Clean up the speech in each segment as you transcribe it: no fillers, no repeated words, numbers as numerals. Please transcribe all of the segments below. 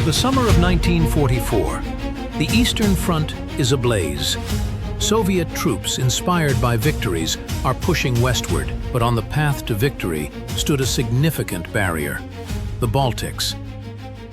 The summer of 1944. The Eastern Front is ablaze. Soviet troops, inspired by victories, are pushing westward, but on the path to victory stood a significant barrier: the Baltics.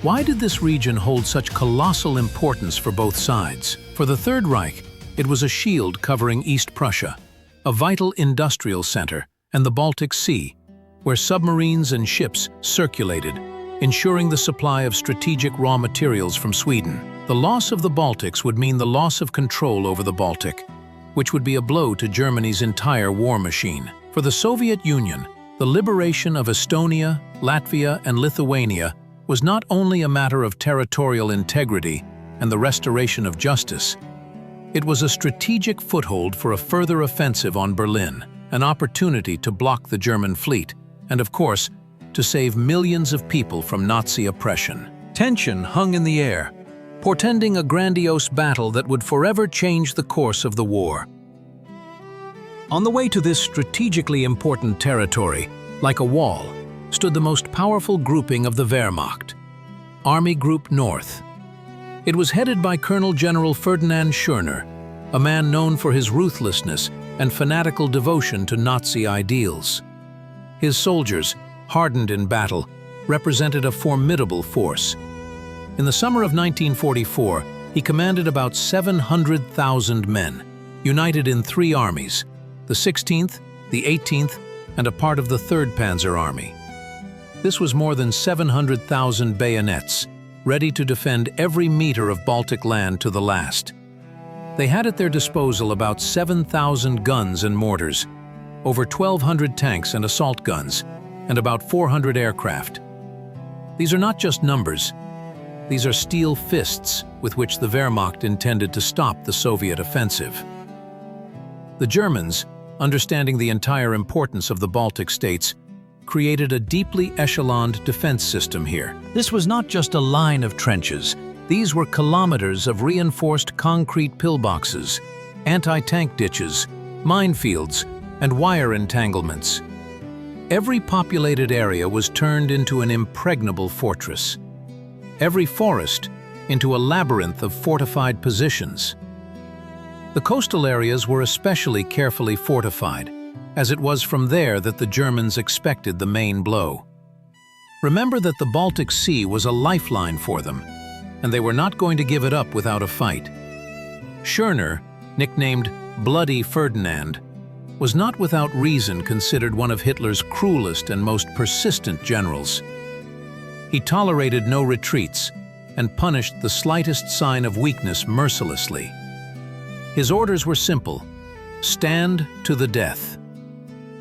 Why did this region hold such colossal importance for both sides? For the Third Reich, it was a shield covering East Prussia, a vital industrial center, and the Baltic Sea, where submarines and ships circulated, ensuring the supply of strategic raw materials from Sweden. The loss of the Baltics would mean the loss of control over the Baltic, which would be a blow to Germany's entire war machine. For the Soviet Union, the liberation of Estonia, Latvia, and Lithuania was not only a matter of territorial integrity and the restoration of justice. It was a strategic foothold for a further offensive on Berlin, an opportunity to block the German fleet, and of course, to save millions of people from Nazi oppression. Tension hung in the air, portending a grandiose battle that would forever change the course of the war. On the way to this strategically important territory, like a wall, stood the most powerful grouping of the Wehrmacht, Army Group North. It was headed by Colonel General Ferdinand Schörner, a man known for his ruthlessness and fanatical devotion to Nazi ideals. His soldiers, hardened in battle, represented a formidable force. In the summer of 1944, he commanded about 700,000 men, united in three armies: the 16th, the 18th, and a part of the 3rd Panzer Army. This was more than 700,000 bayonets, ready to defend every meter of Baltic land to the last. They had at their disposal about 7,000 guns and mortars, over 1,200 tanks and assault guns, and about 400 aircraft. These are not just numbers. These are steel fists with which the Wehrmacht intended to stop the Soviet offensive. The Germans, understanding the entire importance of the Baltic states, created a deeply echeloned defense system here. This was not just a line of trenches. These were kilometers of reinforced concrete pillboxes, anti-tank ditches, minefields, and wire entanglements. Every populated area was turned into an impregnable fortress. Every forest into a labyrinth of fortified positions. The coastal areas were especially carefully fortified, as it was from there that the Germans expected the main blow. Remember that the Baltic Sea was a lifeline for them, and they were not going to give it up without a fight. Schörner, nicknamed Bloody Ferdinand, was not without reason considered one of Hitler's cruelest and most persistent generals. He tolerated no retreats and punished the slightest sign of weakness mercilessly. His orders were simple: stand to the death.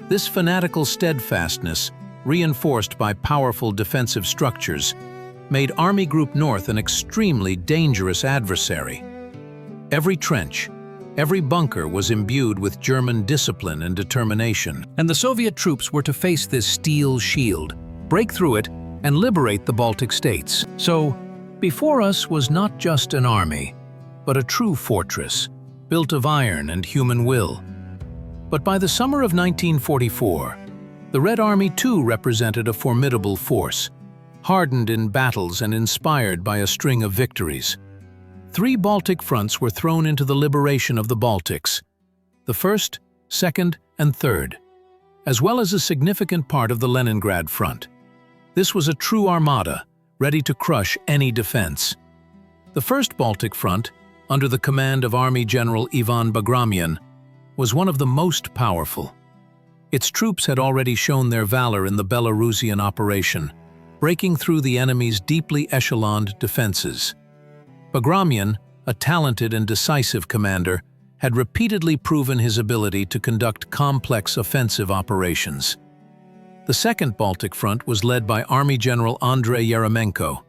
This fanatical steadfastness, reinforced by powerful defensive structures, made Army Group North an extremely dangerous adversary. Every trench, every bunker was imbued with German discipline and determination, and the Soviet troops were to face this steel shield, break through it, and liberate the Baltic states. So, before us was not just an army, but a true fortress, built of iron and human will. But by the summer of 1944, the Red Army too represented a formidable force, hardened in battles and inspired by a string of victories. 3 Baltic fronts were thrown into the liberation of the Baltics: the 1st, 2nd, and 3rd, as well as a significant part of the Leningrad front. This was a true armada, ready to crush any defense. The 1st Baltic Front, under the command of Army General Ivan Bagramian, was one of the most powerful. Its troops had already shown their valor in the Belarusian operation, breaking through the enemy's deeply echeloned defenses. Bagramian, a talented and decisive commander, had repeatedly proven his ability to conduct complex offensive operations. The 2nd Baltic Front was led by Army General Andrei Yeremenko.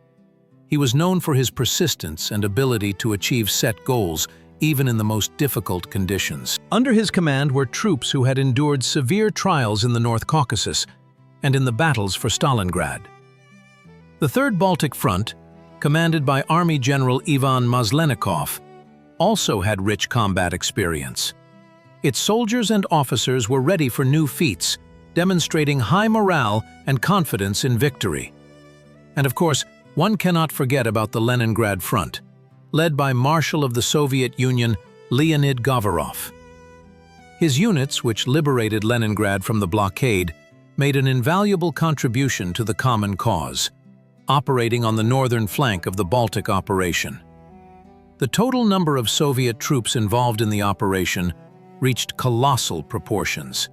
He was known for his persistence and ability to achieve set goals, even in the most difficult conditions. Under his command were troops who had endured severe trials in the North Caucasus and in the battles for Stalingrad. The 3rd Baltic Front, commanded by Army General Ivan Maslenikov, also had rich combat experience. Its soldiers and officers were ready for new feats, demonstrating high morale and confidence in victory. And of course, One cannot forget about the Leningrad Front, led by Marshal of the Soviet Union Leonid Govorov. His units, which liberated Leningrad from the blockade, made an invaluable contribution to the common cause, operating on the northern flank of the Baltic operation. The total number of Soviet troops involved in the operation reached colossal proportions.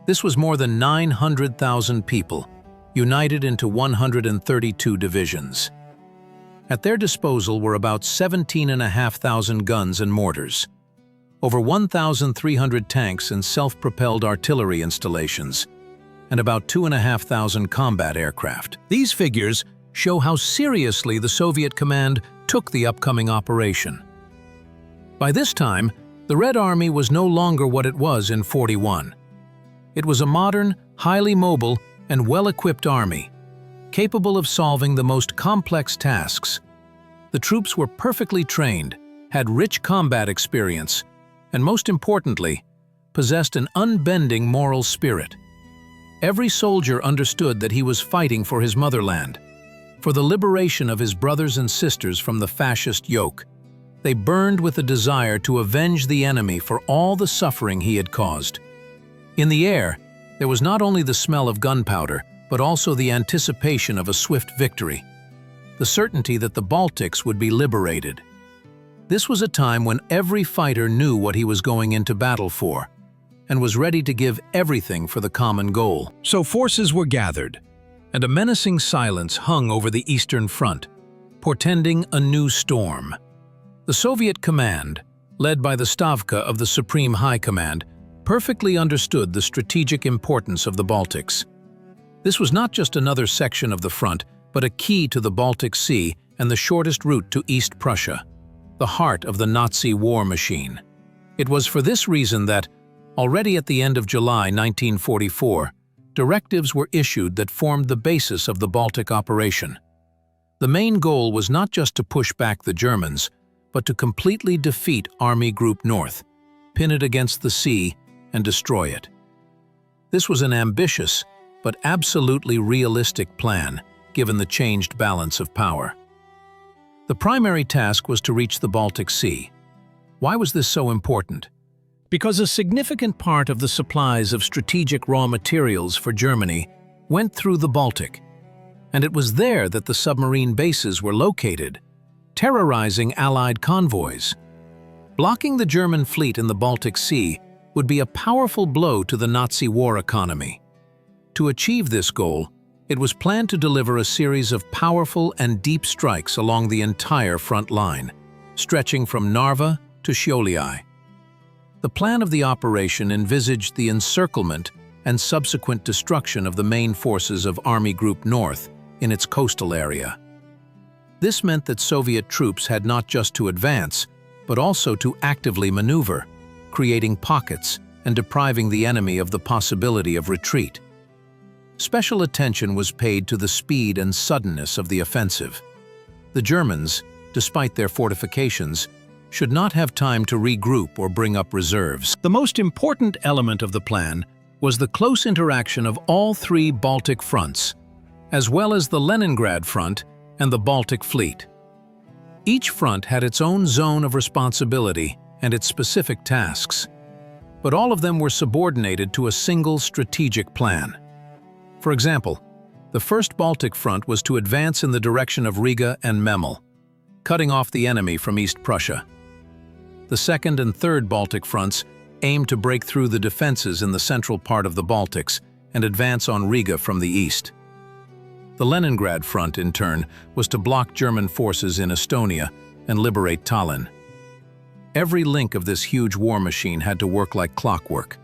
This was more than 900,000 people, united into 132 divisions. At their disposal were about 17,500 guns and mortars, over 1,300 tanks and self-propelled artillery installations, and about 2,500 combat aircraft. These figures show how seriously the Soviet command took the upcoming operation. By this time, the Red Army was no longer what it was in '41. It was a modern, highly mobile, and well-equipped army, capable of solving the most complex tasks. The troops were perfectly trained, had rich combat experience, and most importantly, possessed an unbending moral spirit. Every soldier understood that he was fighting for his motherland, for the liberation of his brothers and sisters from the fascist yoke. They burned with a desire to avenge the enemy for all the suffering he had caused. In the air, there was not only the smell of gunpowder, but also the anticipation of a swift victory, the certainty that the Baltics would be liberated. This was a time when every fighter knew what he was going into battle for, and was ready to give everything for the common goal. So forces were gathered, and a menacing silence hung over the Eastern Front, portending a new storm. The Soviet command, led by the Stavka of the Supreme High Command, perfectly understood the strategic importance of the Baltics. This was not just another section of the front, but a key to the Baltic Sea and the shortest route to East Prussia, the heart of the Nazi war machine. It was for this reason that, already at the end of July 1944, directives were issued that formed the basis of the Baltic operation. The main goal was not just to push back the Germans, but to completely defeat Army Group North, pin it against the sea, and destroy it. This was an ambitious, but absolutely realistic plan, given the changed balance of power. The primary task was to reach the Baltic Sea. Why was this so important? Because a significant part of the supplies of strategic raw materials for Germany went through the Baltic, and it was there that the submarine bases were located, terrorizing Allied convoys. Blocking the German fleet in the Baltic Sea would be a powerful blow to the Nazi war economy. To achieve this goal, it was planned to deliver a series of powerful and deep strikes along the entire front line, stretching from Narva to Šiauliai. The plan of the operation envisaged the encirclement and subsequent destruction of the main forces of Army Group North in its coastal area. This meant that Soviet troops had not just to advance, but also to actively maneuver, creating pockets and depriving the enemy of the possibility of retreat. Special attention was paid to the speed and suddenness of the offensive. The Germans, despite their fortifications, should not have time to regroup or bring up reserves. The most important element of the plan was the close interaction of all three Baltic fronts, as well as the Leningrad Front and the Baltic Fleet. Each front had its own zone of responsibility and its specific tasks, but all of them were subordinated to a single strategic plan. For example, the First Baltic Front was to advance in the direction of Riga and Memel, cutting off the enemy from East Prussia. The Second and Third Baltic Fronts aimed to break through the defenses in the central part of the Baltics and advance on Riga from the east. The Leningrad Front, in turn, was to block German forces in Estonia and liberate Tallinn. Every link of this huge war machine had to work like clockwork.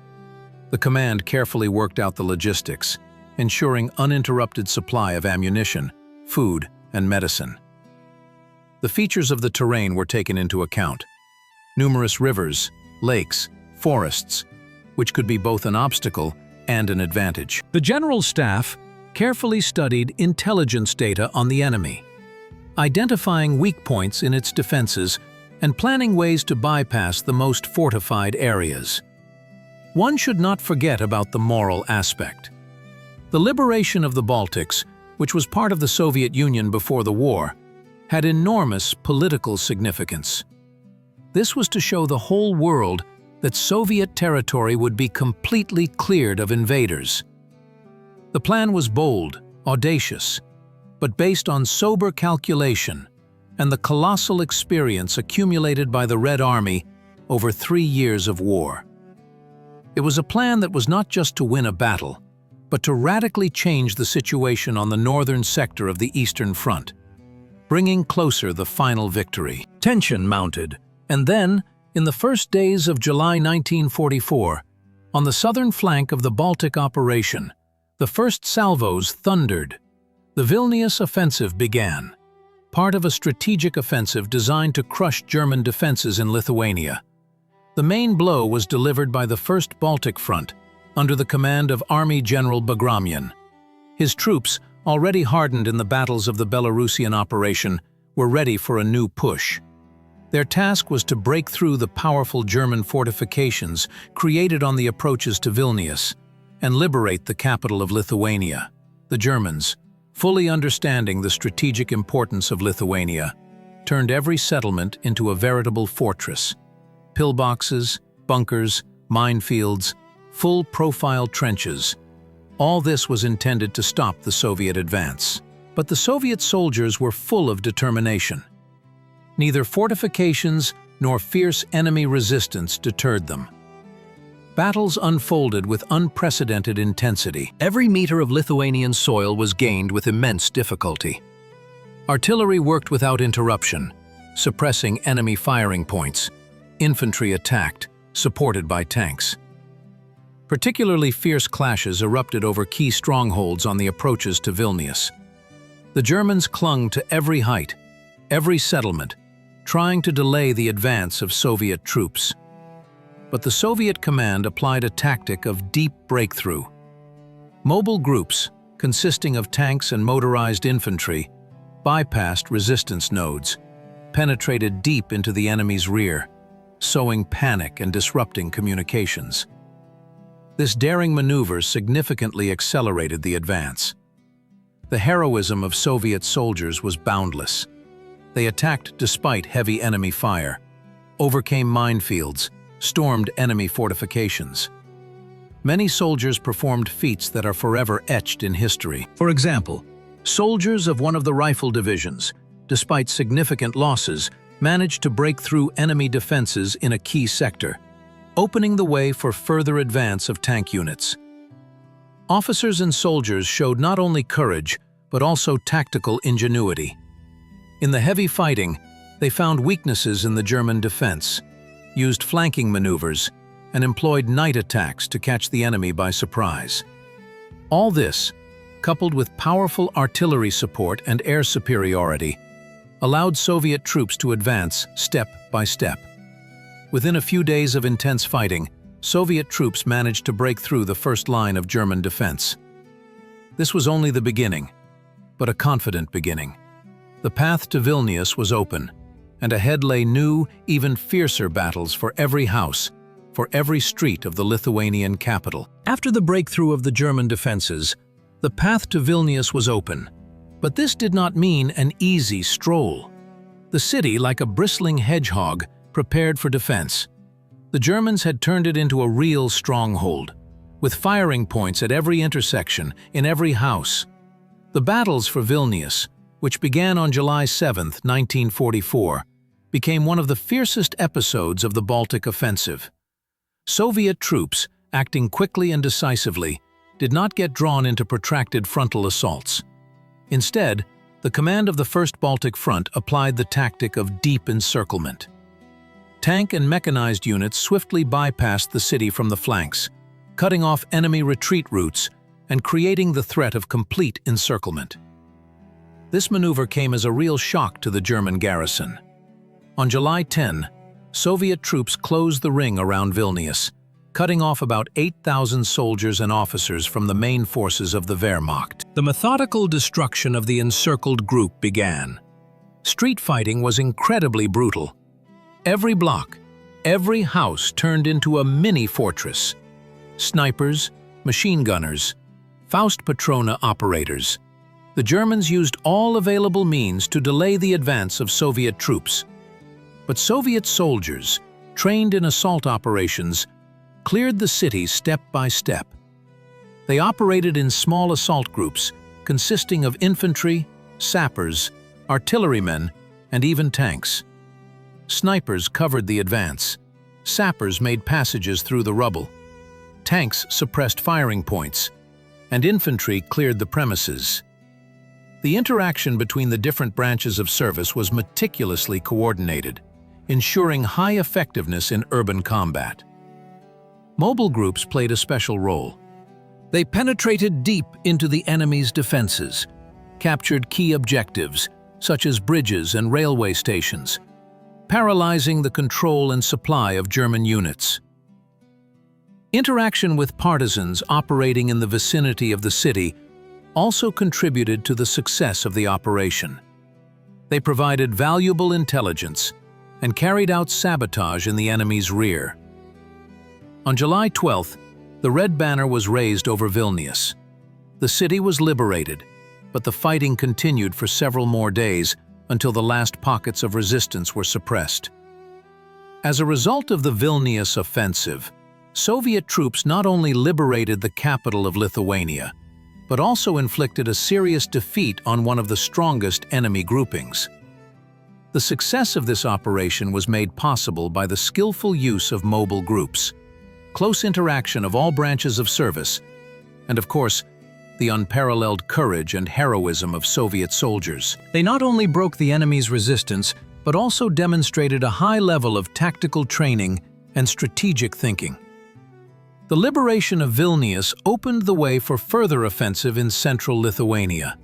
The command carefully worked out the logistics, ensuring uninterrupted supply of ammunition, food, and medicine. The features of the terrain were taken into account. Numerous rivers, lakes, forests, which could be both an obstacle and an advantage. The General Staff carefully studied intelligence data on the enemy, identifying weak points in its defenses and planning ways to bypass the most fortified areas. One should not forget about the moral aspect. The liberation of the Baltics which was part of the Soviet Union before the war, had enormous political significance. This was to show the whole world that Soviet territory would be completely cleared of invaders. The plan was bold, audacious, but based on sober calculation and the colossal experience accumulated by the Red Army over 3 years of war. It was a plan that was not just to win a battle, but to radically change the situation on the northern sector of the Eastern Front, bringing closer the final victory. Tension mounted, and then, in the first days of July 1944, on the southern flank of the Baltic operation, the first salvos thundered. The Vilnius offensive began, part of a strategic offensive designed to crush German defenses in Lithuania. The main blow was delivered by the 1st Baltic Front, under the command of Army General Bagramian. His troops, already hardened in the battles of the Belarusian operation, were ready for a new push. Their task was to break through the powerful German fortifications created on the approaches to Vilnius and liberate the capital of Lithuania. The Germans, fully understanding the strategic importance of Lithuania, turned every settlement into a veritable fortress. Pillboxes, bunkers, minefields, full-profile trenches. All this was intended to stop the Soviet advance. But the Soviet soldiers were full of determination. Neither fortifications nor fierce enemy resistance deterred them. Battles unfolded with unprecedented intensity. Every meter of Lithuanian soil was gained with immense difficulty. Artillery worked without interruption, suppressing enemy firing points. Infantry attacked, supported by tanks. Particularly fierce clashes erupted over key strongholds on the approaches to Vilnius. The Germans clung to every height, every settlement, trying to delay the advance of Soviet troops. But the Soviet command applied a tactic of deep breakthrough. Mobile groups, consisting of tanks and motorized infantry, bypassed resistance nodes, penetrated deep into the enemy's rear, sowing panic and disrupting communications. This daring maneuver significantly accelerated the advance. The heroism of Soviet soldiers was boundless. They attacked despite heavy enemy fire, overcame minefields, stormed enemy fortifications. Many soldiers performed feats that are forever etched in history. For example, soldiers of one of the rifle divisions, despite significant losses, managed to break through enemy defenses in a key sector, opening the way for further advance of tank units. Officers and soldiers showed not only courage, but also tactical ingenuity. In the heavy fighting, they found weaknesses in the German defense, used flanking maneuvers, and employed night attacks to catch the enemy by surprise. All this, coupled with powerful artillery support and air superiority, allowed Soviet troops to advance step by step. Within a few days of intense fighting, Soviet troops managed to break through the first line of German defense. This was only the beginning, but a confident beginning. The path to Vilnius was open, and ahead lay new, even fiercer battles for every house, for every street of the Lithuanian capital. After the breakthrough of the German defenses, the path to Vilnius was open. But this did not mean an easy stroll. The city, like a bristling hedgehog, prepared for defense. The Germans had turned it into a real stronghold, with firing points at every intersection, in every house. The battles for Vilnius, which began on July 7, 1944, became one of the fiercest episodes of the Baltic offensive. Soviet troops, acting quickly and decisively, did not get drawn into protracted frontal assaults. Instead, the command of the 1st Baltic Front applied the tactic of deep encirclement. Tank and mechanized units swiftly bypassed the city from the flanks, cutting off enemy retreat routes and creating the threat of complete encirclement. This maneuver came as a real shock to the German garrison. On July 10, Soviet troops closed the ring around Vilnius, cutting off about 8,000 soldiers and officers from the main forces of the Wehrmacht. The methodical destruction of the encircled group began. Street fighting was incredibly brutal. Every block, every house turned into a mini-fortress. Snipers, machine gunners, Faust Patrona operators. The Germans used all available means to delay the advance of Soviet troops. But Soviet soldiers, trained in assault operations, cleared the city step by step. They operated in small assault groups consisting of infantry, sappers, artillerymen, and even tanks. Snipers covered the advance. Sappers made passages through the rubble. Tanks suppressed firing points, and infantry cleared the premises. The interaction between the different branches of service was meticulously coordinated, ensuring high effectiveness in urban combat. Mobile groups played a special role. They penetrated deep into the enemy's defenses, captured key objectives, such as bridges and railway stations, paralyzing the control and supply of German units. Interaction with partisans operating in the vicinity of the city also contributed to the success of the operation. They provided valuable intelligence and carried out sabotage in the enemy's rear. On July 12th, the Red Banner was raised over Vilnius. The city was liberated, but the fighting continued for several more days until the last pockets of resistance were suppressed. As a result of the Vilnius offensive, Soviet troops not only liberated the capital of Lithuania, but also inflicted a serious defeat on one of the strongest enemy groupings. The success of this operation was made possible by the skillful use of mobile groups, close interaction of all branches of service, and of course, the unparalleled courage and heroism of Soviet soldiers. They not only broke the enemy's resistance, but also demonstrated a high level of tactical training and strategic thinking. The liberation of Vilnius opened the way for further offensive in central Lithuania.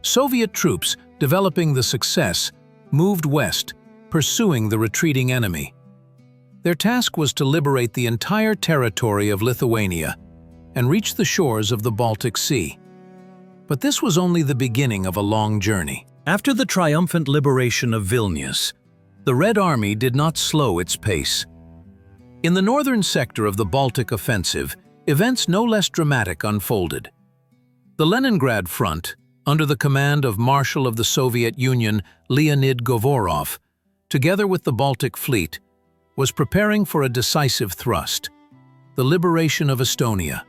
Soviet troops, developing the success, moved west, pursuing the retreating enemy. Their task was to liberate the entire territory of Lithuania and reach the shores of the Baltic Sea. But this was only the beginning of a long journey. After the triumphant liberation of Vilnius, the Red Army did not slow its pace. In the northern sector of the Baltic offensive, events no less dramatic unfolded. The Leningrad front, under the command of Marshal of the Soviet Union Leonid Govorov, together with the Baltic Fleet, was preparing for a decisive thrust, the liberation of Estonia.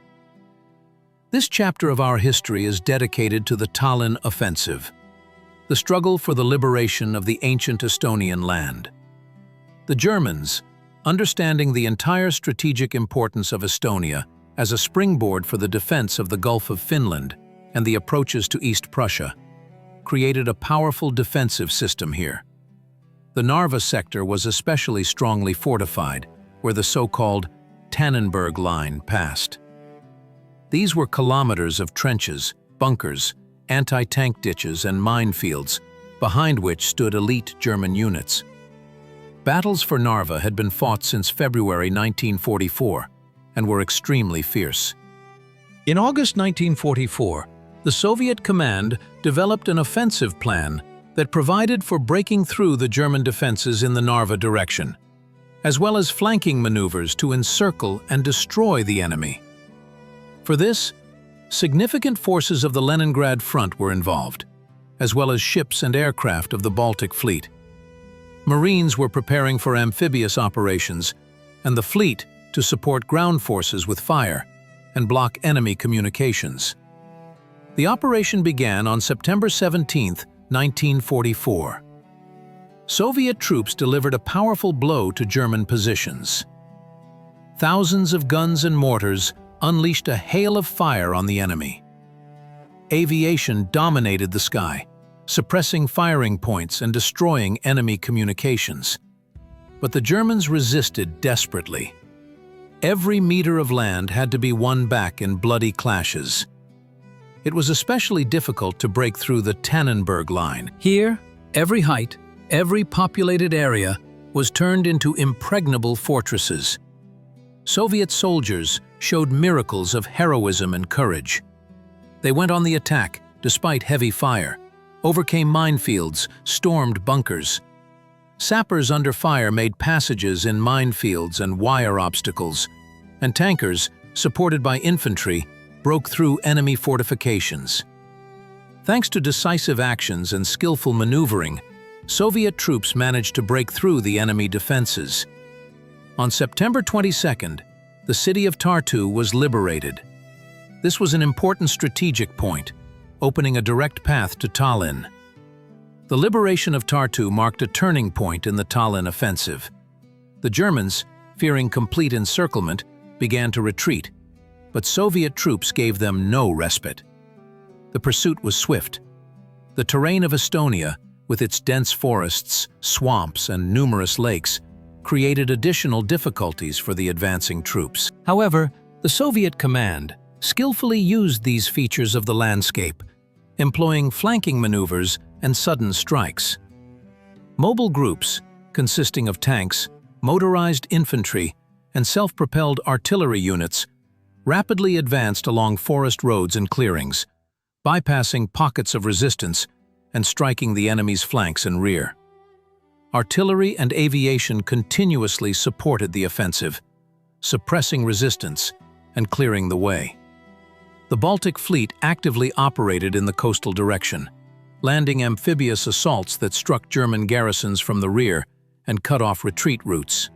This chapter of our history is dedicated to the Tallinn offensive, the struggle for the liberation of the ancient Estonian land. The Germans, understanding the entire strategic importance of Estonia as a springboard for the defense of the Gulf of Finland and the approaches to East Prussia, created a powerful defensive system here. The Narva sector was especially strongly fortified, where the so-called Tannenberg Line passed. These were kilometers of trenches, bunkers, anti-tank ditches, and minefields, behind which stood elite German units. Battles for Narva had been fought since February 1944 and were extremely fierce. In August 1944, the Soviet command developed an offensive plan that provided for breaking through the German defenses in the Narva direction, as well as flanking maneuvers to encircle and destroy the enemy. For this, significant forces of the Leningrad front were involved, as well as ships and aircraft of the Baltic Fleet. Marines were preparing for amphibious operations, and the fleet to support ground forces with fire and block enemy communications. The operation began on September 17, 1944. Soviet troops delivered a powerful blow to German positions. Thousands of guns and mortars unleashed a hail of fire on the enemy. Aviation dominated the sky, suppressing firing points and destroying enemy communications. But the Germans resisted desperately. Every meter of land had to be won back in bloody clashes. It was especially difficult to break through the Tannenberg Line. Here, every height, every populated area was turned into impregnable fortresses. Soviet soldiers showed miracles of heroism and courage. They went on the attack despite heavy fire, overcame minefields, stormed bunkers. Sappers under fire made passages in minefields and wire obstacles, and tankers, supported by infantry, broke through enemy fortifications. Thanks to decisive actions and skillful maneuvering, Soviet troops managed to break through the enemy defenses. On September 22nd, the city of Tartu was liberated. This was an important strategic point, opening a direct path to Tallinn. The liberation of Tartu marked a turning point in the Tallinn offensive. The Germans, fearing complete encirclement, began to retreat, but Soviet troops gave them no respite. The pursuit was swift. The terrain of Estonia, with its dense forests, swamps, and numerous lakes, created additional difficulties for the advancing troops. However, the Soviet command skillfully used these features of the landscape, employing flanking maneuvers and sudden strikes. Mobile groups, consisting of tanks, motorized infantry, and self-propelled artillery units, rapidly advanced along forest roads and clearings, bypassing pockets of resistance and striking the enemy's flanks and rear. Artillery and aviation continuously supported the offensive, suppressing resistance and clearing the way. The Baltic fleet actively operated in the coastal direction, landing amphibious assaults that struck German garrisons from the rear and cut off retreat routes.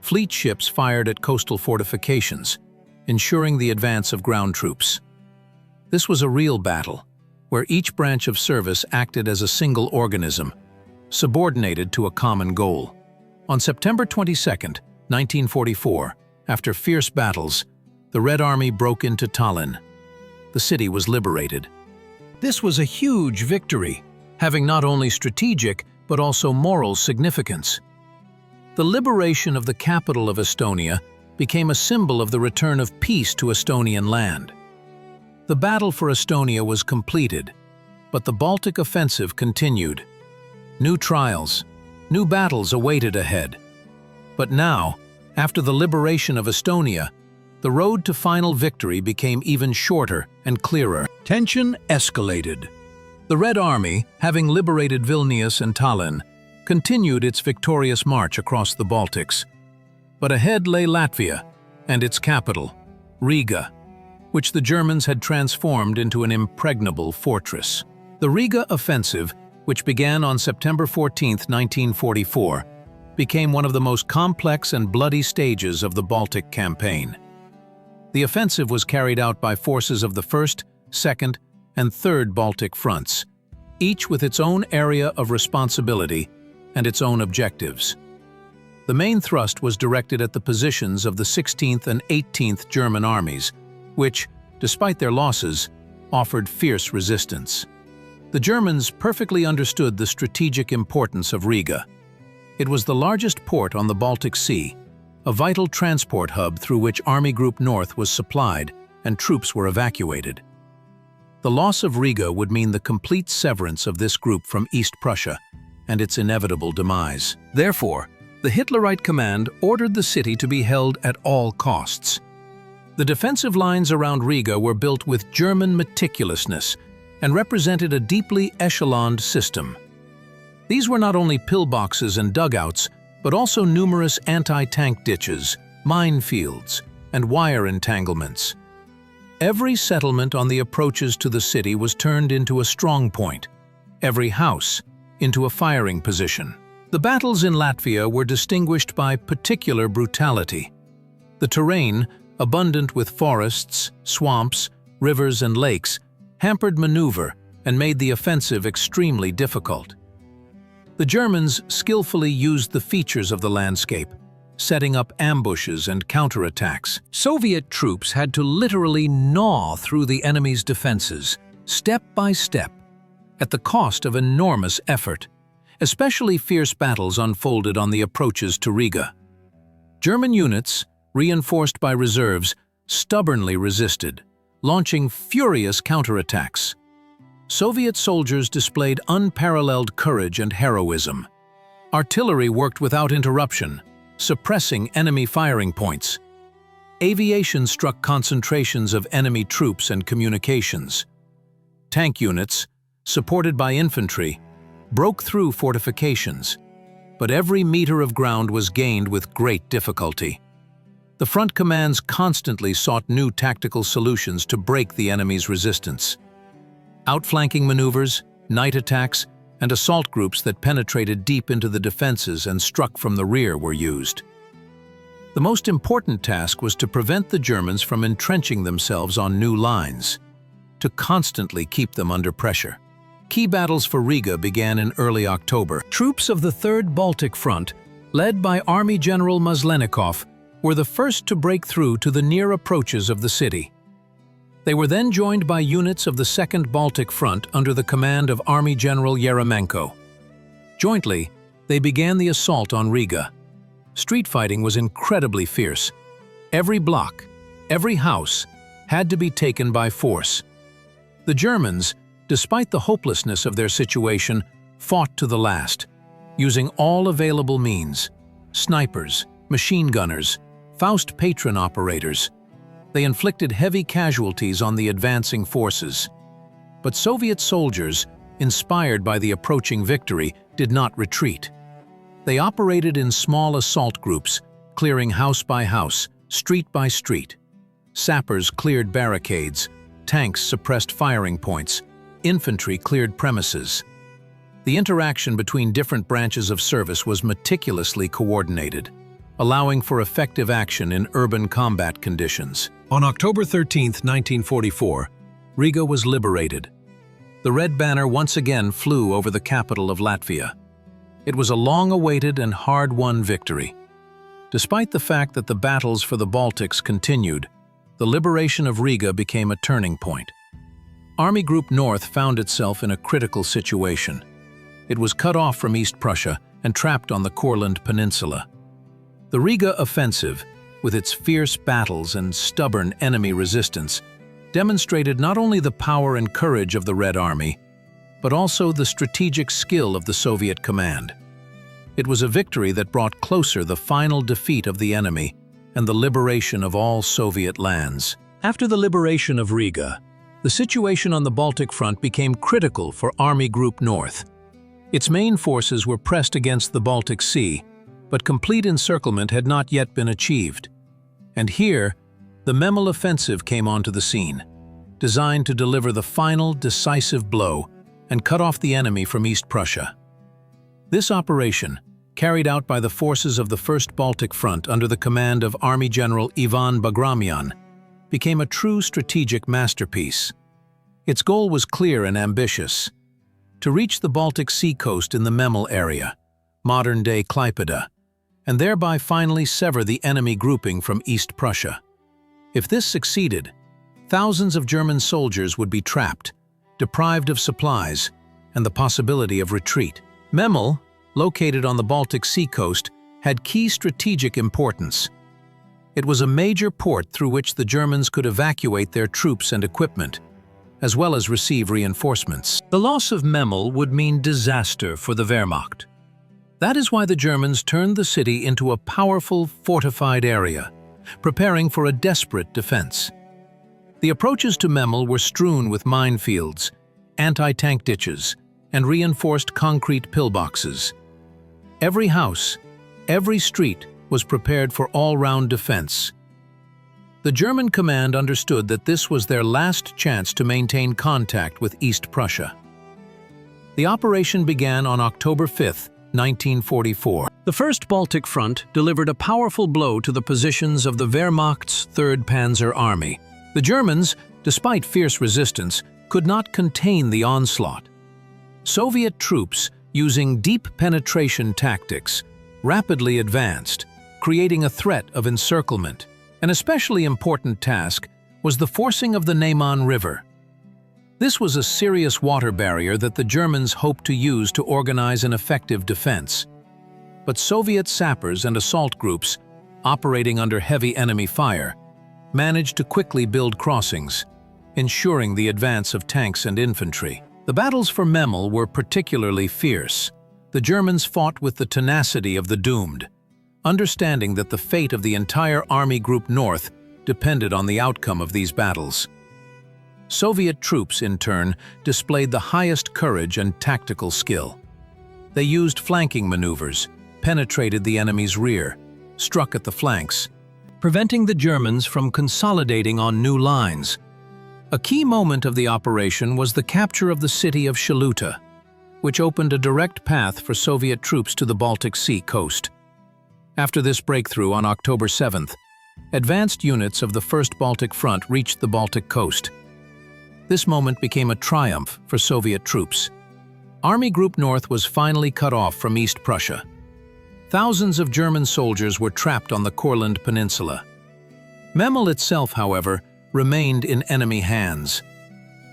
Fleet ships fired at coastal fortifications, ensuring the advance of ground troops. This was a real battle, where each branch of service acted as a single organism, subordinated to a common goal. On September 22, 1944, after fierce battles, the Red Army broke into Tallinn. The city was liberated. This was a huge victory, having not only strategic but also moral significance. The liberation of the capital of Estonia became a symbol of the return of peace to Estonian land. The battle for Estonia was completed, but the Baltic offensive continued. New trials, new battles awaited ahead. But now, after the liberation of Estonia, the road to final victory became even shorter and clearer. Tension escalated. The Red Army, having liberated Vilnius and Tallinn, continued its victorious march across the Baltics. But ahead lay Latvia and its capital, Riga, which the Germans had transformed into an impregnable fortress. The Riga offensive, which began on September 14, 1944, became one of the most complex and bloody stages of the Baltic campaign. The offensive was carried out by forces of the 1st, 2nd, and 3rd Baltic fronts, each with its own area of responsibility and its own objectives. The main thrust was directed at the positions of the 16th and 18th German armies, which, despite their losses, offered fierce resistance. The Germans perfectly understood the strategic importance of Riga. It was the largest port on the Baltic Sea, a vital transport hub through which Army Group North was supplied and troops were evacuated. The loss of Riga would mean the complete severance of this group from East Prussia and its inevitable demise. Therefore, the Hitlerite command ordered the city to be held at all costs. The defensive lines around Riga were built with German meticulousness and represented a deeply echeloned system. These were not only pillboxes and dugouts, but also numerous anti-tank ditches, minefields, and wire entanglements. Every settlement on the approaches to the city was turned into a strong point, every house into a firing position. The battles in Latvia were distinguished by particular brutality. The terrain, abundant with forests, swamps, rivers, and lakes, hampered maneuver and made the offensive extremely difficult. The Germans skillfully used the features of the landscape, setting up ambushes and counterattacks. Soviet troops had to literally gnaw through the enemy's defenses, step by step, at the cost of enormous effort. Especially fierce battles unfolded on the approaches to Riga. German units, reinforced by reserves, stubbornly resisted, launching furious counterattacks. Soviet soldiers displayed unparalleled courage and heroism. Artillery worked without interruption, suppressing enemy firing points. Aviation struck concentrations of enemy troops and communications. Tank units, supported by infantry, broke through fortifications, but every meter of ground was gained with great difficulty. The front commands constantly sought new tactical solutions to break the enemy's resistance. Outflanking maneuvers, night attacks, and assault groups that penetrated deep into the defenses and struck from the rear were used. The most important task was to prevent the Germans from entrenching themselves on new lines, to constantly keep them under pressure. Key battles for Riga began in early October. Troops of the Third Baltic Front, led by Army General Maslenikov, were the first to break through to the near approaches of the city. They were then joined by units of the Second Baltic Front under the command of Army General Yeremenko. Jointly, they began the assault on Riga. Street fighting was incredibly fierce. Every block, every house, had to be taken by force. The Germans, despite the hopelessness of their situation, fought to the last, using all available means: snipers, machine gunners, Faust patron operators. They inflicted heavy casualties on the advancing forces. But Soviet soldiers, inspired by the approaching victory, did not retreat. They operated in small assault groups, clearing house by house, street by street. Sappers cleared barricades, tanks suppressed firing points, infantry cleared premises. The interaction between different branches of service was meticulously coordinated, allowing for effective action in urban combat conditions. On October 13, 1944, Riga was liberated. The red banner once again flew over the capital of Latvia. It was a long-awaited and hard-won victory. Despite the fact that the battles for the Baltics continued, the liberation of Riga became a turning point. Army Group North found itself in a critical situation. It was cut off from East Prussia and trapped on the Courland Peninsula. The Riga offensive, with its fierce battles and stubborn enemy resistance, demonstrated not only the power and courage of the Red Army, but also the strategic skill of the Soviet command. It was a victory that brought closer the final defeat of the enemy and the liberation of all Soviet lands. After the liberation of Riga, the situation on the Baltic Front became critical for Army Group North. Its main forces were pressed against the Baltic Sea, but complete encirclement had not yet been achieved. And here, the Memel Offensive came onto the scene, designed to deliver the final, decisive blow and cut off the enemy from East Prussia. This operation, carried out by the forces of the First Baltic Front under the command of Army General Ivan Bagramyan, became a true strategic masterpiece. Its goal was clear and ambitious: to reach the Baltic Sea coast in the Memel area, modern-day Klaipėda, and thereby finally sever the enemy grouping from East Prussia. If this succeeded, thousands of German soldiers would be trapped, deprived of supplies, and the possibility of retreat. Memel, located on the Baltic Sea coast, had key strategic importance. It was a major port through which the Germans could evacuate their troops and equipment, as well as receive reinforcements. The loss of Memel would mean disaster for the Wehrmacht. That is why the Germans turned the city into a powerful, fortified area, preparing for a desperate defense. The approaches to Memel were strewn with minefields, anti-tank ditches, and reinforced concrete pillboxes. Every house, every street was prepared for all-round defense. The German command understood that this was their last chance to maintain contact with East Prussia. The operation began on October 5, 1944. The First Baltic Front delivered a powerful blow to the positions of the Wehrmacht's 3rd Panzer Army. The Germans, despite fierce resistance, could not contain the onslaught. Soviet troops, using deep penetration tactics, rapidly advanced, creating a threat of encirclement. An especially important task was the forcing of the Neman River. This was a serious water barrier that the Germans hoped to use to organize an effective defense. But Soviet sappers and assault groups, operating under heavy enemy fire, managed to quickly build crossings, ensuring the advance of tanks and infantry. The battles for Memel were particularly fierce. The Germans fought with the tenacity of the doomed, understanding that the fate of the entire Army Group North depended on the outcome of these battles. Soviet troops, in turn, displayed the highest courage and tactical skill. They used flanking maneuvers, penetrated the enemy's rear, struck at the flanks, preventing the Germans from consolidating on new lines. A key moment of the operation was the capture of the city of Shaluta, which opened a direct path for Soviet troops to the Baltic Sea coast. After this breakthrough on October 7th, advanced units of the 1st Baltic Front reached the Baltic coast. This moment became a triumph for Soviet troops. Army Group North was finally cut off from East Prussia. Thousands of German soldiers were trapped on the Courland Peninsula. Memel itself, however, remained in enemy hands.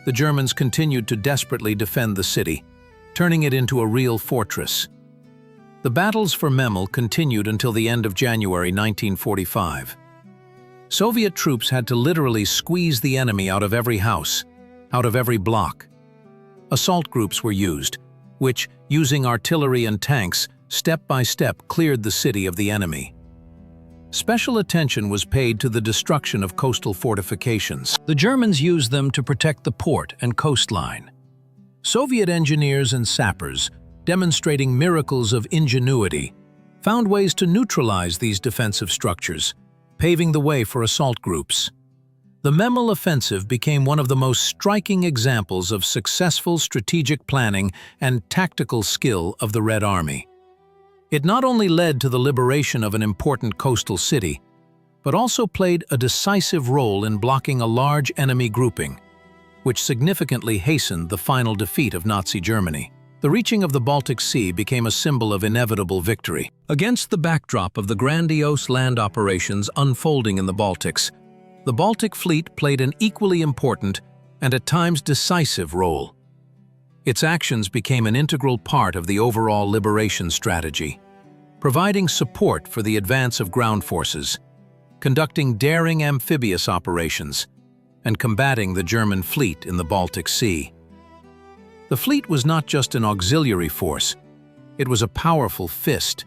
The Germans continued to desperately defend the city, turning it into a real fortress. The battles for Memel continued until the end of January 1945. Soviet troops had to literally squeeze the enemy out of every house, out of every block. Assault groups were used, which, using artillery and tanks, step by step cleared the city of the enemy. Special attention was paid to the destruction of coastal fortifications. The Germans used them to protect the port and coastline. Soviet engineers and sappers, demonstrating miracles of ingenuity, found ways to neutralize these defensive structures, paving the way for assault groups. The Memel offensive became one of the most striking examples of successful strategic planning and tactical skill of the Red Army. It not only led to the liberation of an important coastal city, but also played a decisive role in blocking a large enemy grouping, which significantly hastened the final defeat of Nazi Germany. The reaching of the Baltic Sea became a symbol of inevitable victory. Against the backdrop of the grandiose land operations unfolding in the Baltics, the Baltic Fleet played an equally important and at times decisive role. Its actions became an integral part of the overall liberation strategy, providing support for the advance of ground forces, conducting daring amphibious operations, and combating the German fleet in the Baltic Sea. The fleet was not just an auxiliary force, it was a powerful fist,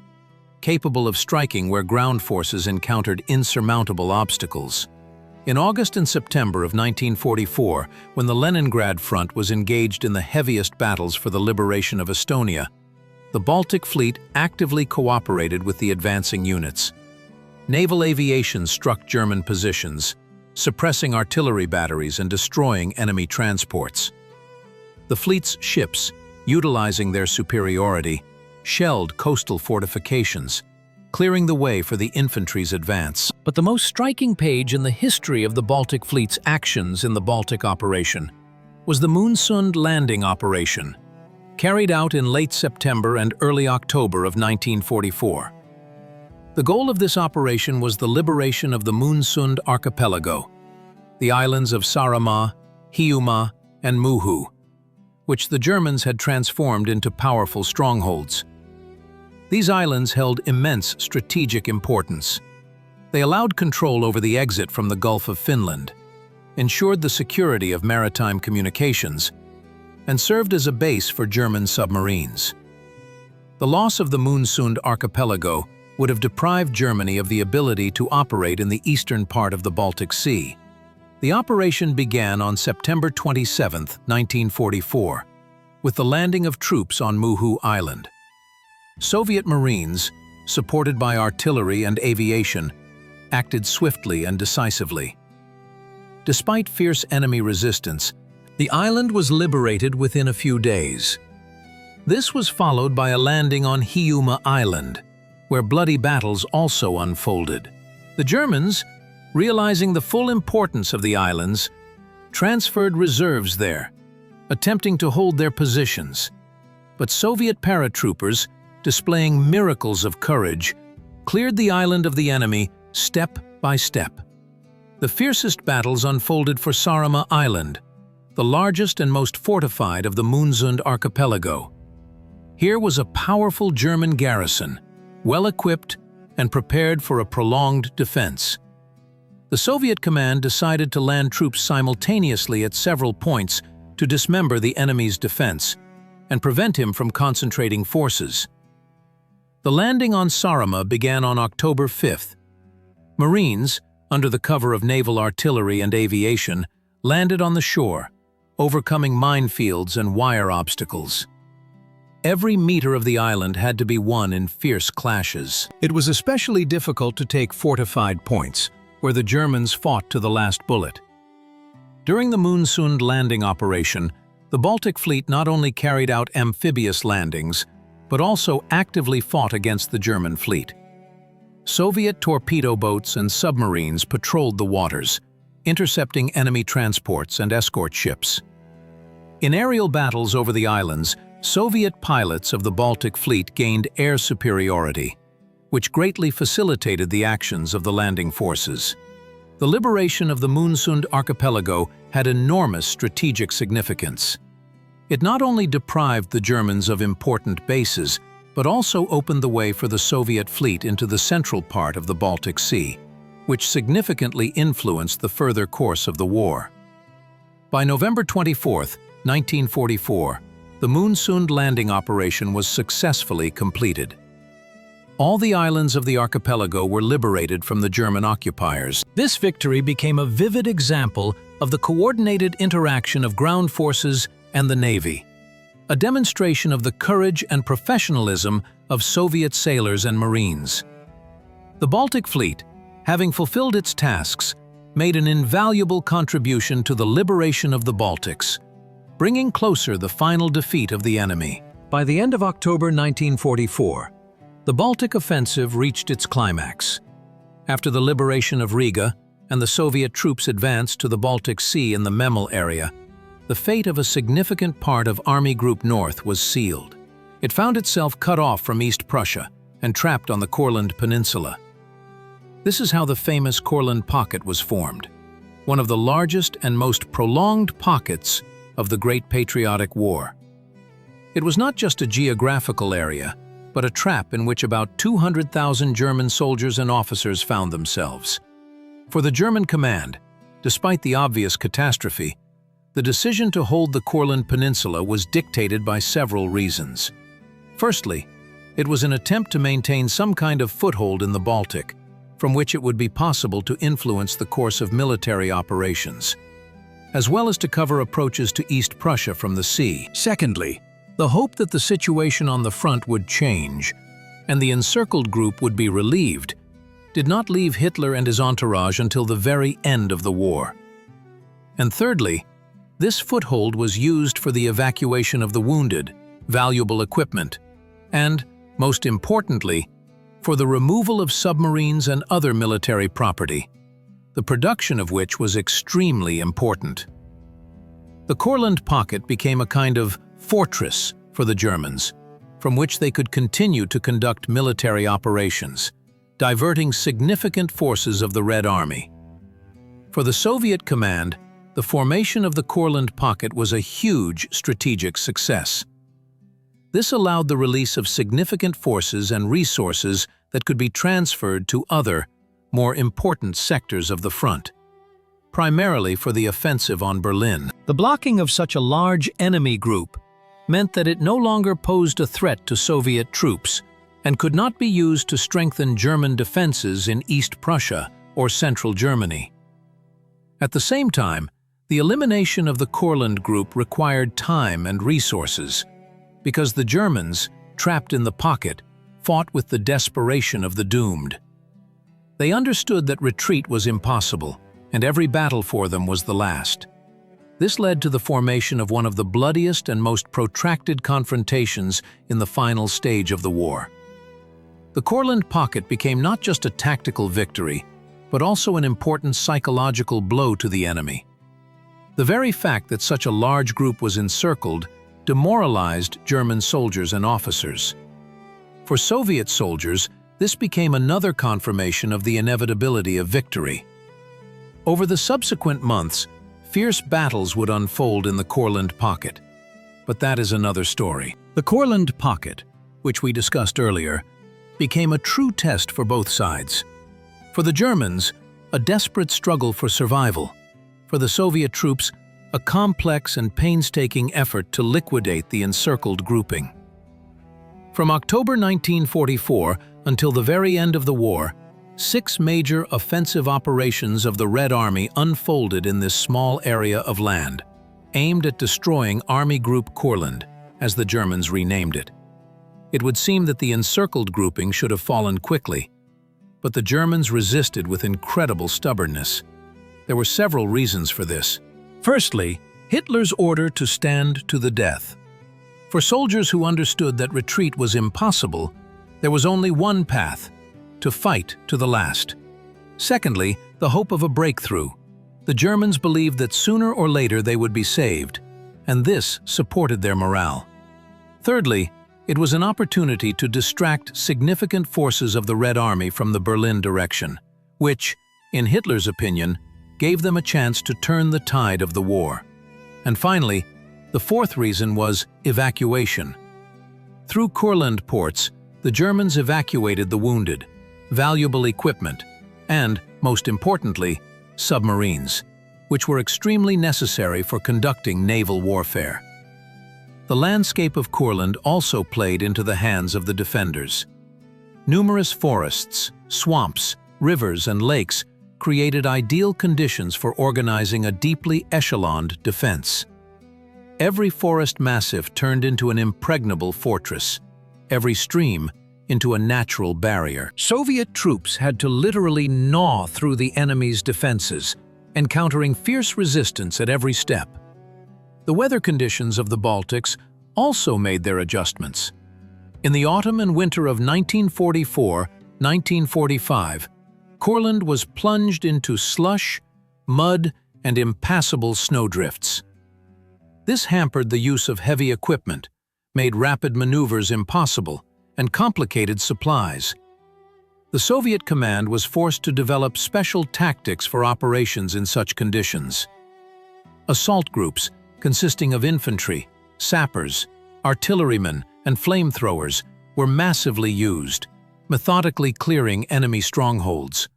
capable of striking where ground forces encountered insurmountable obstacles. In August and September of 1944, when the Leningrad Front was engaged in the heaviest battles for the liberation of Estonia, the Baltic Fleet actively cooperated with the advancing units. Naval aviation struck German positions, suppressing artillery batteries and destroying enemy transports. The fleet's ships, utilizing their superiority, shelled coastal fortifications, clearing the way for the infantry's advance. But the most striking page in the history of the Baltic Fleet's actions in the Baltic operation was the Moonsund landing operation, carried out in late September and early October of 1944. The goal of this operation was the liberation of the Moonsund archipelago, the islands of Saaremaa, Hiiumaa, and Muhu, which the Germans had transformed into powerful strongholds. These islands held immense strategic importance. They allowed control over the exit from the Gulf of Finland, ensured the security of maritime communications, and served as a base for German submarines. The loss of the Moonsund archipelago would have deprived Germany of the ability to operate in the eastern part of the Baltic Sea. The operation began on September 27, 1944, with the landing of troops on Muhu Island. Soviet Marines, supported by artillery and aviation, acted swiftly and decisively. Despite fierce enemy resistance, the island was liberated within a few days. This was followed by a landing on Hiiumaa Island, where bloody battles also unfolded. The Germans, realizing the full importance of the islands, transferred reserves there, attempting to hold their positions. But Soviet paratroopers, displaying miracles of courage, cleared the island of the enemy step by step. The fiercest battles unfolded for Saaremaa Island, the largest and most fortified of the Moonsund archipelago. Here was a powerful German garrison, well-equipped and prepared for a prolonged defense. The Soviet command decided to land troops simultaneously at several points to dismember the enemy's defense and prevent him from concentrating forces. The landing on Saaremaa began on October 5th. Marines, under the cover of naval artillery and aviation, landed on the shore, overcoming minefields and wire obstacles. Every meter of the island had to be won in fierce clashes. It was especially difficult to take fortified points, where the Germans fought to the last bullet. During the Moonsund landing operation, the Baltic Fleet not only carried out amphibious landings, but also actively fought against the German fleet. Soviet torpedo boats and submarines patrolled the waters, intercepting enemy transports and escort ships. In aerial battles over the islands, Soviet pilots of the Baltic Fleet gained air superiority, which greatly facilitated the actions of the landing forces. The liberation of the Moonsund archipelago had enormous strategic significance. It not only deprived the Germans of important bases, but also opened the way for the Soviet fleet into the central part of the Baltic Sea, which significantly influenced the further course of the war. By November 24, 1944, the Moonsund landing operation was successfully completed. All the islands of the archipelago were liberated from the German occupiers. This victory became a vivid example of the coordinated interaction of ground forces and the Navy, a demonstration of the courage and professionalism of Soviet sailors and Marines. The Baltic Fleet, having fulfilled its tasks, made an invaluable contribution to the liberation of the Baltics, bringing closer the final defeat of the enemy. By the end of October 1944, the Baltic offensive reached its climax. After the liberation of Riga and the Soviet troops advanced to the Baltic Sea in the Memel area, the fate of a significant part of Army Group North was sealed. It found itself cut off from East Prussia and trapped on the Courland Peninsula. This is how the famous Courland Pocket was formed, one of the largest and most prolonged pockets of the Great Patriotic War. It was not just a geographical area, but a trap in which about 200,000 German soldiers and officers found themselves. For the German command, despite the obvious catastrophe, the decision to hold the Courland Peninsula was dictated by several reasons. Firstly, it was an attempt to maintain some kind of foothold in the Baltic, from which it would be possible to influence the course of military operations, as well as to cover approaches to East Prussia from the sea. Secondly, the hope that the situation on the front would change and the encircled group would be relieved did not leave Hitler and his entourage until the very end of the war. And thirdly, this foothold was used for the evacuation of the wounded, valuable equipment, and, most importantly, for the removal of submarines and other military property, the production of which was extremely important. The Courland Pocket became a kind of fortress for the Germans, from which they could continue to conduct military operations, diverting significant forces of the Red Army. For the Soviet command, the formation of the Courland Pocket was a huge strategic success. This allowed the release of significant forces and resources that could be transferred to other, more important sectors of the front, primarily for the offensive on Berlin. The blocking of such a large enemy group meant that it no longer posed a threat to Soviet troops and could not be used to strengthen German defenses in East Prussia or Central Germany. At the same time, the elimination of the Courland group required time and resources, because the Germans, trapped in the pocket, fought with the desperation of the doomed. They understood that retreat was impossible, and every battle for them was the last. This led to the formation of one of the bloodiest and most protracted confrontations in the final stage of the war. The Courland Pocket became not just a tactical victory, but also an important psychological blow to the enemy. The very fact that such a large group was encircled demoralized German soldiers and officers. For Soviet soldiers, this became another confirmation of the inevitability of victory. Over the subsequent months, fierce battles would unfold in the Courland Pocket. But that is another story. The Courland Pocket, which we discussed earlier, became a true test for both sides. For the Germans, a desperate struggle for survival. For the Soviet troops, a complex and painstaking effort to liquidate the encircled grouping. From October 1944 until the very end of the war, 6 major offensive operations of the Red Army unfolded in this small area of land, aimed at destroying Army Group Courland, as the Germans renamed it. It would seem that the encircled grouping should have fallen quickly, but the Germans resisted with incredible stubbornness. There were several reasons for this. Firstly, Hitler's order to stand to the death. For soldiers who understood that retreat was impossible, there was only one path: to fight to the last. Secondly, the hope of a breakthrough. The Germans believed that sooner or later they would be saved, and this supported their morale. Thirdly, it was an opportunity to distract significant forces of the Red Army from the Berlin direction, which, in Hitler's opinion, gave them a chance to turn the tide of the war. And finally, the fourth reason was evacuation. Through Courland ports, the Germans evacuated the wounded, valuable equipment, and, most importantly, submarines, which were extremely necessary for conducting naval warfare. The landscape of Courland also played into the hands of the defenders. Numerous forests, swamps, rivers, and lakes created ideal conditions for organizing a deeply echeloned defense. Every forest massif turned into an impregnable fortress, every stream into a natural barrier. Soviet troops had to literally gnaw through the enemy's defenses, encountering fierce resistance at every step. The weather conditions of the Baltics also made their adjustments. In the autumn and winter of 1944-1945, Courland was plunged into slush, mud, and impassable snowdrifts. This hampered the use of heavy equipment, made rapid maneuvers impossible, and complicated supplies. The Soviet command was forced to develop special tactics for operations in such conditions. Assault groups, consisting of infantry, sappers, artillerymen, and flamethrowers, were massively used, methodically clearing enemy strongholds.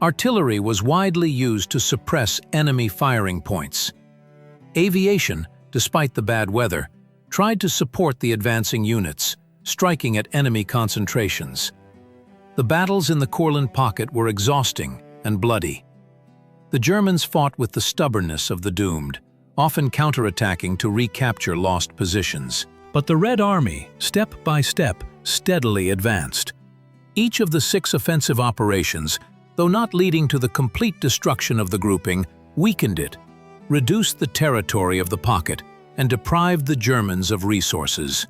Artillery was widely used to suppress enemy firing points. Aviation, despite the bad weather, tried to support the advancing units, striking at enemy concentrations. The battles in the Courland pocket were exhausting and bloody. The Germans fought with the stubbornness of the doomed, often counterattacking to recapture lost positions. But the Red Army, step by step, steadily advanced. Each of the 6 offensive operations, though not leading to the complete destruction of the grouping, weakened it, reduced the territory of the pocket, and deprived the Germans of resources.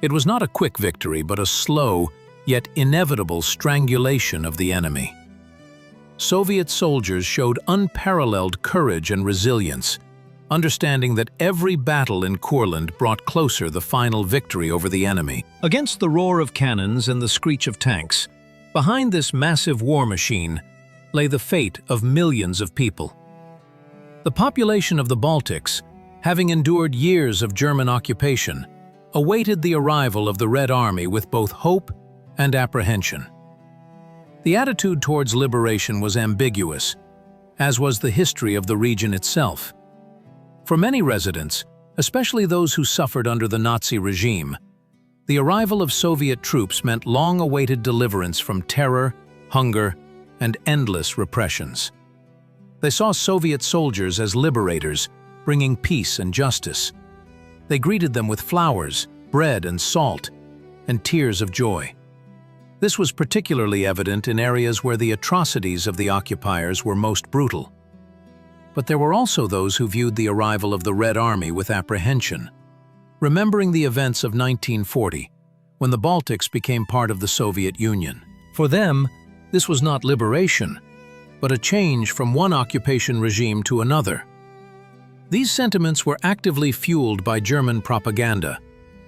It was not a quick victory, but a slow, yet inevitable strangulation of the enemy. Soviet soldiers showed unparalleled courage and resilience, understanding that every battle in Courland brought closer the final victory over the enemy. Against the roar of cannons and the screech of tanks, behind this massive war machine lay the fate of millions of people. The population of the Baltics, having endured years of German occupation, awaited the arrival of the Red Army with both hope and apprehension. The attitude towards liberation was ambiguous, as was the history of the region itself. For many residents, especially those who suffered under the Nazi regime, the arrival of Soviet troops meant long-awaited deliverance from terror, hunger, and endless repressions. They saw Soviet soldiers as liberators, bringing peace and justice. They greeted them with flowers, bread and salt, and tears of joy. This was particularly evident in areas where the atrocities of the occupiers were most brutal. But there were also those who viewed the arrival of the Red Army with apprehension, remembering the events of 1940, when the Baltics became part of the Soviet Union. For them, this was not liberation, but a change from one occupation regime to another. These sentiments were actively fueled by German propaganda,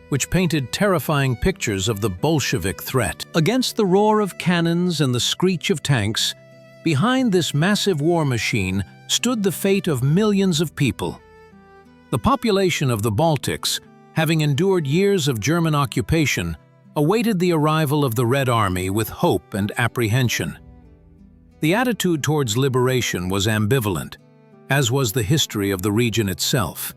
which painted terrifying pictures of the Bolshevik threat. Against the roar of cannons and the screech of tanks, behind this massive war machine stood the fate of millions of people. The population of the Baltics, having endured years of German occupation, awaited the arrival of the Red Army with hope and apprehension. The attitude towards liberation was ambivalent, as was the history of the region itself.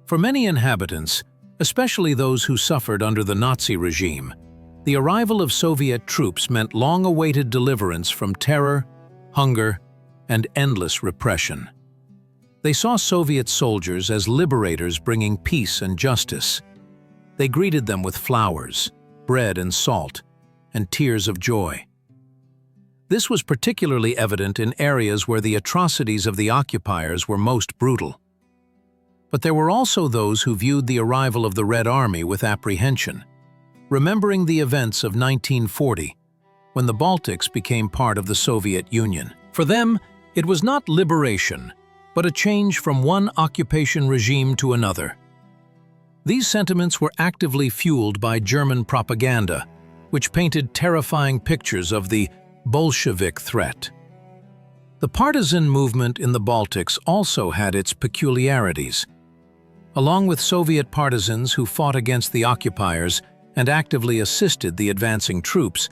For many inhabitants, especially those who suffered under the Nazi regime, the arrival of Soviet troops meant long-awaited deliverance from terror, hunger, and endless repression. They saw Soviet soldiers as liberators bringing peace and justice. They greeted them with flowers, bread and salt, and tears of joy. This was particularly evident in areas where the atrocities of the occupiers were most brutal. But there were also those who viewed the arrival of the Red Army with apprehension, remembering the events of 1940, when the Baltics became part of the Soviet Union. For them, it was not liberation, but a change from one occupation regime to another. These sentiments were actively fueled by German propaganda, which painted terrifying pictures of the Bolshevik threat. The partisan movement in the Baltics also had its peculiarities. Along with Soviet partisans who fought against the occupiers and actively assisted the advancing troops,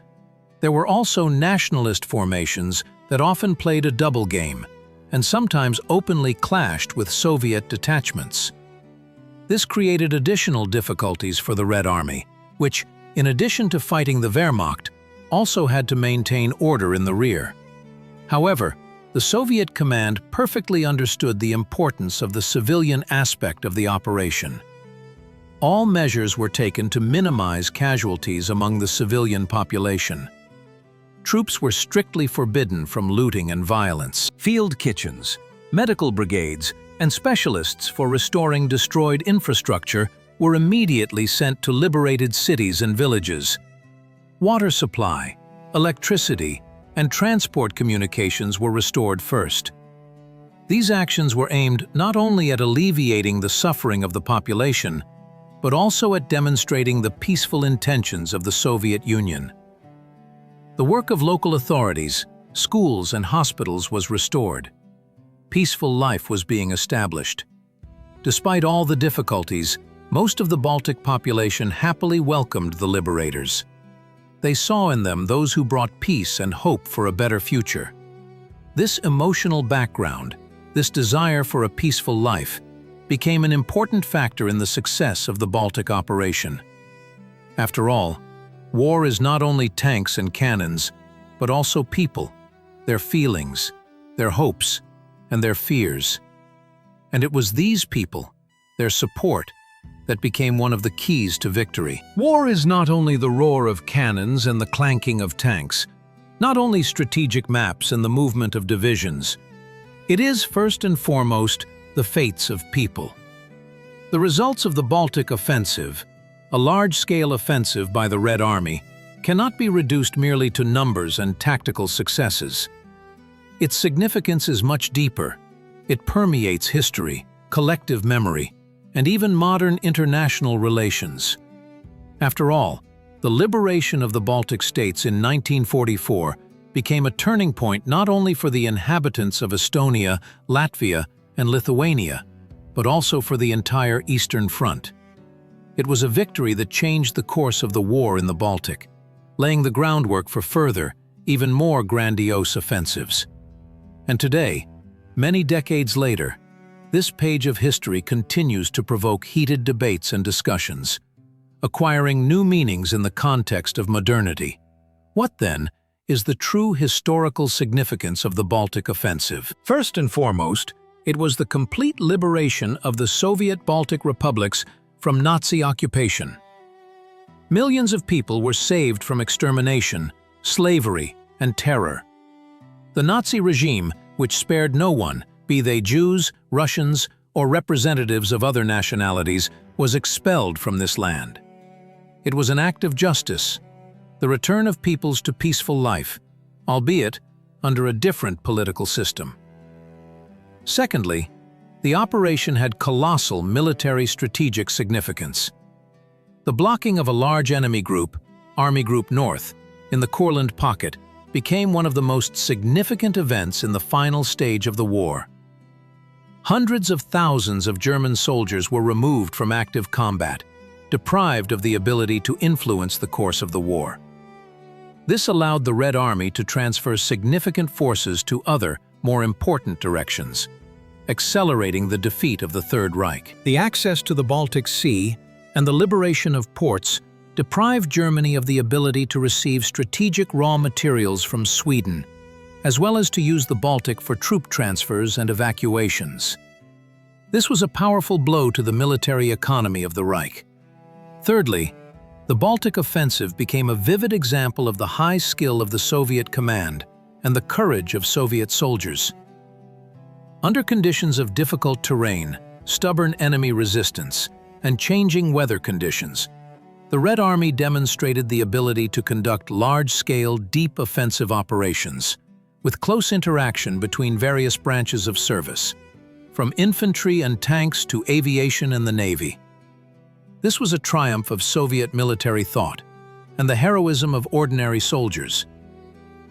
there were also nationalist formations that often played a double game and sometimes openly clashed with Soviet detachments. This created additional difficulties for the Red Army, which, in addition to fighting the Wehrmacht, also had to maintain order in the rear. However, the Soviet command perfectly understood the importance of the civilian aspect of the operation. All measures were taken to minimize casualties among the civilian population. Troops were strictly forbidden from looting and violence. Field kitchens, medical brigades, and specialists for restoring destroyed infrastructure were immediately sent to liberated cities and villages. Water supply, electricity, and transport communications were restored first. These actions were aimed not only at alleviating the suffering of the population, but also at demonstrating the peaceful intentions of the Soviet Union. The work of local authorities, schools, and hospitals was restored. Peaceful life was being established. Despite all the difficulties, most of the Baltic population happily welcomed the liberators. They saw in them those who brought peace and hope for a better future. This emotional background, this desire for a peaceful life, became an important factor in the success of the Baltic operation. After all, war is not only tanks and cannons, but also people, their feelings, their hopes, and their fears. And it was these people, their support, that became one of the keys to victory. War is not only the roar of cannons and the clanking of tanks, not only strategic maps and the movement of divisions. It is, first and foremost, the fates of people. The results of the Baltic Offensive, a large-scale offensive by the Red Army, cannot be reduced merely to numbers and tactical successes. Its significance is much deeper. It permeates history, collective memory, and even modern international relations. After all, the liberation of the Baltic states in 1944 became a turning point not only for the inhabitants of Estonia, Latvia, and Lithuania, but also for the entire Eastern Front. It was a victory that changed the course of the war in the Baltic, laying the groundwork for further, even more grandiose offensives. And today, many decades later, this page of history continues to provoke heated debates and discussions, acquiring new meanings in the context of modernity. What, then, is the true historical significance of the Baltic Offensive? First and foremost, it was the complete liberation of the Soviet Baltic republics from Nazi occupation. Millions of people were saved from extermination, slavery, and terror. The Nazi regime, which spared no one, be they Jews, Russians, or representatives of other nationalities, was expelled from this land. It was an act of justice, the return of peoples to peaceful life, albeit under a different political system. Secondly, the operation had colossal military strategic significance. The blocking of a large enemy group, Army Group North, in the Courland pocket became one of the most significant events in the final stage of the war. Hundreds of thousands of German soldiers were removed from active combat, deprived of the ability to influence the course of the war. This allowed the Red Army to transfer significant forces to other, more important directions, accelerating the defeat of the Third Reich. The access to the Baltic Sea and the liberation of ports deprived Germany of the ability to receive strategic raw materials from Sweden, as well as to use the Baltic for troop transfers and evacuations. This was a powerful blow to the military economy of the Reich. Thirdly, the Baltic Offensive became a vivid example of the high skill of the Soviet command, and the courage of Soviet soldiers. Under conditions of difficult terrain, stubborn enemy resistance, and changing weather conditions, the Red Army demonstrated the ability to conduct large-scale, deep offensive operations, with close interaction between various branches of service, from infantry and tanks to aviation and the Navy. This was a triumph of Soviet military thought and the heroism of ordinary soldiers.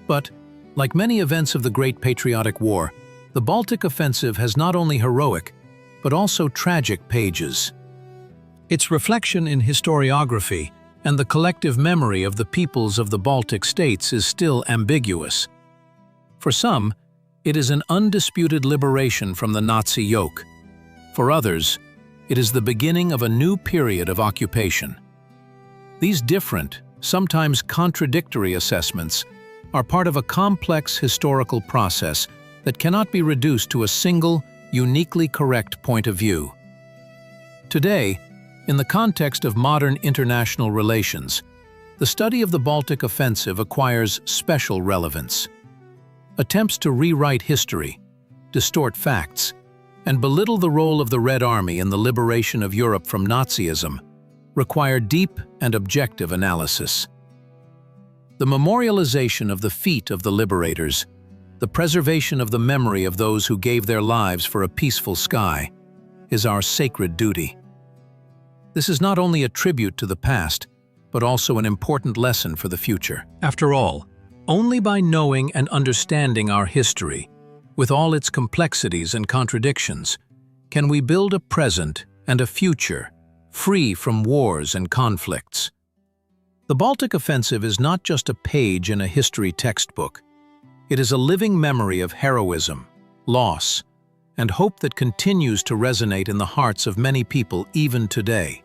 But, like many events of the Great Patriotic War, the Baltic offensive has not only heroic, but also tragic pages. Its reflection in historiography and the collective memory of the peoples of the Baltic states is still ambiguous. For some, it is an undisputed liberation from the Nazi yoke. For others, it is the beginning of a new period of occupation. These different, sometimes contradictory assessments are part of a complex historical process that cannot be reduced to a single, uniquely correct point of view. Today, in the context of modern international relations, the study of the Baltic offensive acquires special relevance. Attempts to rewrite history, distort facts, and belittle the role of the Red Army in the liberation of Europe from Nazism require deep and objective analysis. The memorialization of the feat of the liberators, the preservation of the memory of those who gave their lives for a peaceful sky, is our sacred duty. This is not only a tribute to the past, but also an important lesson for the future. After all, only by knowing and understanding our history, with all its complexities and contradictions, can we build a present and a future free from wars and conflicts. The Baltic Offensive is not just a page in a history textbook. It is a living memory of heroism, loss, and hope that continues to resonate in the hearts of many people even today.